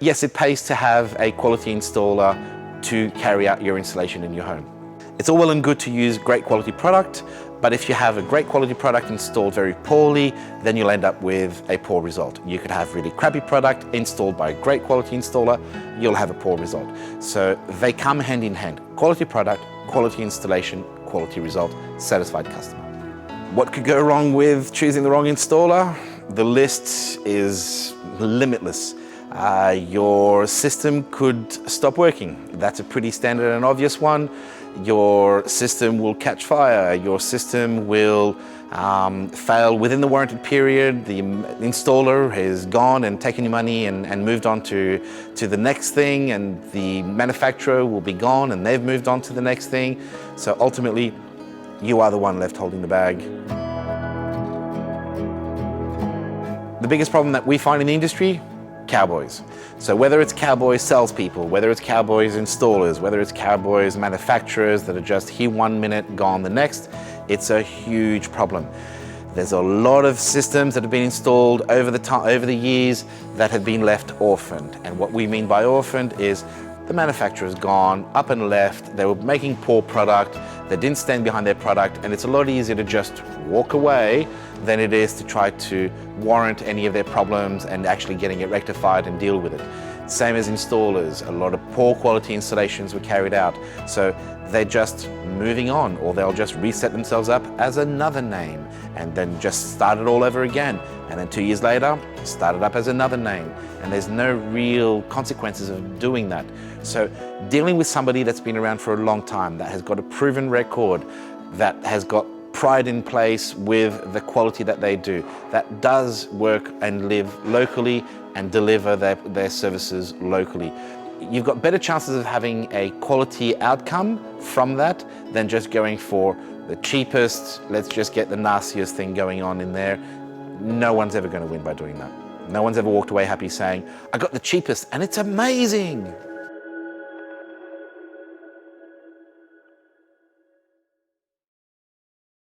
Yes, it pays to have a quality installer to carry out your installation in your home. It's all well and good to use great quality product, but if you have a great quality product installed very poorly, then you'll end up with a poor result. You could have really crappy product installed by a great quality installer, you'll have a poor result. So they come hand in hand. Quality product, quality installation, quality result, satisfied customer. What could go wrong with choosing the wrong installer? The list is limitless. Your system could stop working. That's a pretty standard and obvious one. Your system will catch fire. Your system will fail within the warranted period. The installer has gone and taken your money and moved on to the next thing, and the manufacturer will be gone and they've moved on to the next thing. So ultimately, you are the one left holding the bag. The biggest problem that we find in the industry, cowboys. So whether it's cowboy salespeople, whether it's cowboys installers, whether it's cowboys manufacturers that are just here 1 minute, gone the next, it's a huge problem. There's a lot of systems that have been installed over the years that have been left orphaned. And what we mean by orphaned is the manufacturer's gone, up and left, they were making poor product, they didn't stand behind their product, and it's a lot easier to just walk away than it is to try to warrant any of their problems and actually getting it rectified and deal with it. Same as installers, a lot of poor quality installations were carried out. So they're just moving on, or they'll just reset themselves up as another name and then just start it all over again. And then 2 years later, start it up as another name. And there's no real consequences of doing that. So dealing with somebody that's been around for a long time, that has got a proven record, that has got pride in place with the quality that they do, that does work and live locally and deliver their services locally. You've got better chances of having a quality outcome from that than just going for the cheapest, let's just get the nastiest thing going on in there. No one's ever going to win by doing that. No one's ever walked away happy saying, I got the cheapest and it's amazing.